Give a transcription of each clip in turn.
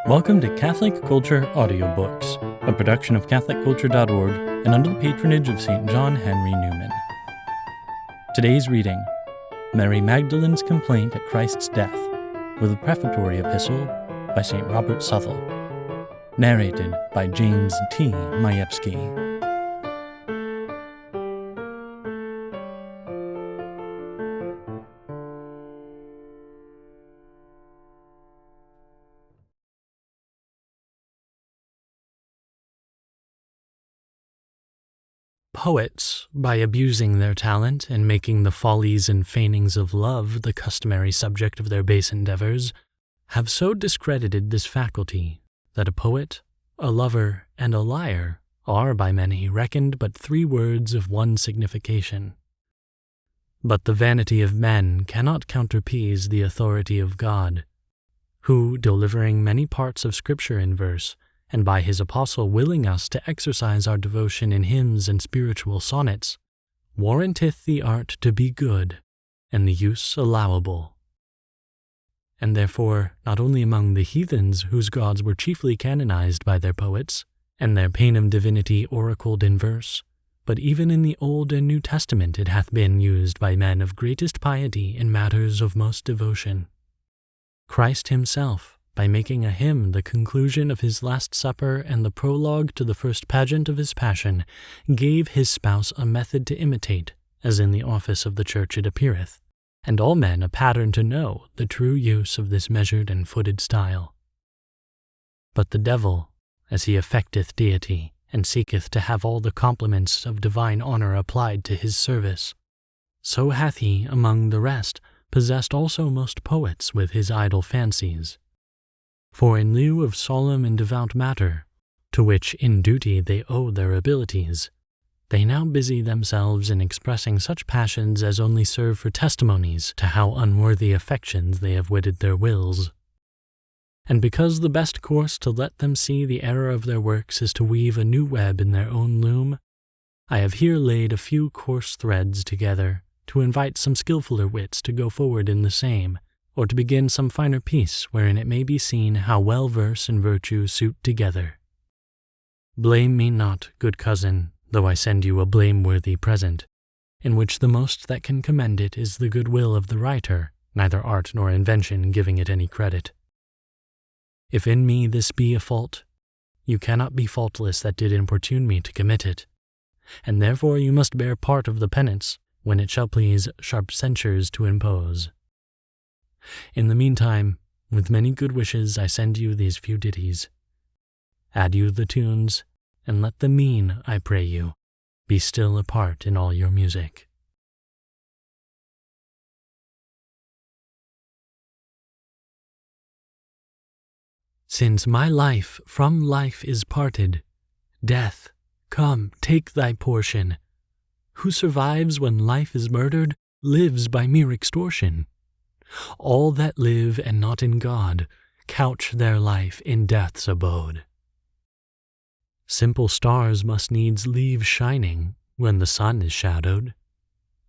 Welcome to Catholic Culture Audiobooks, a production of CatholicCulture.org and under the patronage of St. John Henry Newman. Today's reading, Mary Magdalene's Complaint at Christ's Death, with a prefatory epistle by St. Robert Southwell. Narrated by James T. Majewski. Poets, by abusing their talent and making the follies and feignings of love the customary subject of their base endeavors, have so discredited this faculty that a poet, a lover, and a liar are by many reckoned but three words of one signification. But the vanity of men cannot counterpoise the authority of God, who, delivering many parts of Scripture in verse, and by his apostle willing us to exercise our devotion in hymns and spiritual sonnets, warranteth the art to be good, and the use allowable. And therefore, not only among the heathens whose gods were chiefly canonized by their poets, and their panem divinity oracled in verse, but even in the Old and New Testament it hath been used by men of greatest piety in matters of most devotion. Christ himself, by making a hymn the conclusion of his Last Supper and the prologue to the first pageant of his Passion, gave his spouse a method to imitate, as in the office of the Church it appeareth, and all men a pattern to know the true use of this measured and footed style. But the devil, as he affecteth deity, and seeketh to have all the compliments of divine honor applied to his service, so hath he, among the rest, possessed also most poets with his idle fancies. For in lieu of solemn and devout matter, to which in duty they owe their abilities, they now busy themselves in expressing such passions as only serve for testimonies to how unworthy affections they have wedded their wills. And because the best course to let them see the error of their works is to weave a new web in their own loom, I have here laid a few coarse threads together to invite some skilfuller wits to go forward in the same, or to begin some finer piece wherein it may be seen how well verse and virtue suit together. Blame me not, good cousin, though I send you a blameworthy present, in which the most that can commend it is the good will of the writer, neither art nor invention giving it any credit. If in me this be a fault, you cannot be faultless that did importune me to commit it, and therefore you must bear part of the penance, when it shall please sharp censures to impose. In the meantime, with many good wishes I send you these few ditties. Add you the tunes, and let the mean, I pray you, be still a part in all your music. Since my life from life is parted, death, come, take thy portion. Who survives when life is murdered, lives by mere extortion. All that live and not in God couch their life in death's abode. Simple stars must needs leave shining when the sun is shadowed.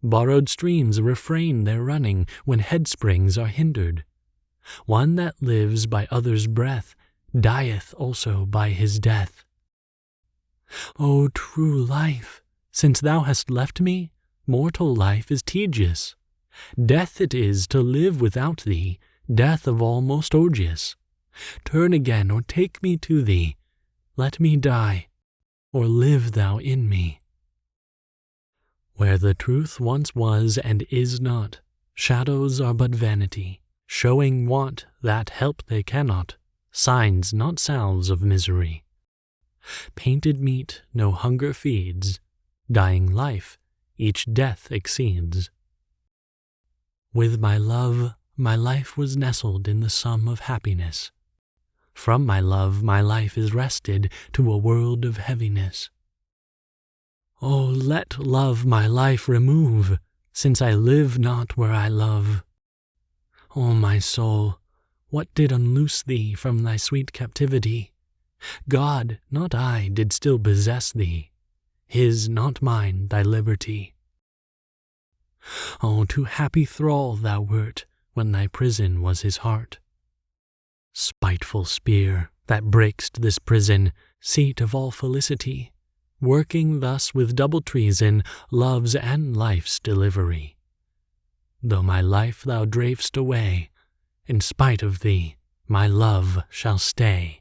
Borrowed streams refrain their running when headsprings are hindered. One that lives by others' breath dieth also by his death. O true life, since thou hast left me, mortal life is tedious. Death it is to live without thee, death of all most odious. Turn again, or take me to thee. Let me die, or live thou in me. Where the truth once was and is not, shadows are but vanity, showing want that help they cannot, signs not salves of misery. Painted meat no hunger feeds, dying life each death exceeds. With my love, my life was nestled in the sum of happiness. From my love, my life is wrested to a world of heaviness. Oh, let love my life remove, since I live not where I love. O my soul, what did unloose thee from thy sweet captivity? God, not I, did still possess thee, his, not mine, thy liberty. Oh, too happy thrall thou wert, when thy prison was his heart. Spiteful spear, that break'st this prison, seat of all felicity, working thus with double treason, love's and life's delivery. Though my life thou dravest away, in spite of thee, my love shall stay.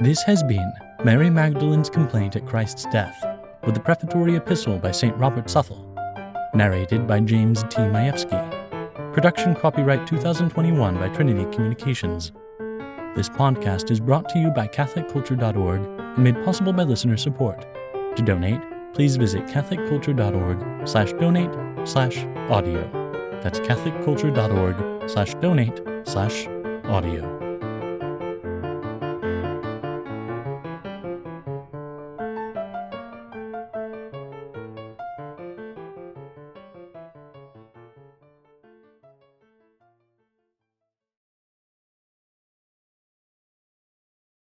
This has been Mary Magdalene's Complaint at Christ's Death, with the prefatory epistle by St. Robert Southwell, narrated by James T. Majewski. Production copyright 2021 by Trinity Communications. This podcast is brought to you by CatholicCulture.org and made possible by listener support. To donate, please visit CatholicCulture.org/donate/audio. That's CatholicCulture.org/donate/audio.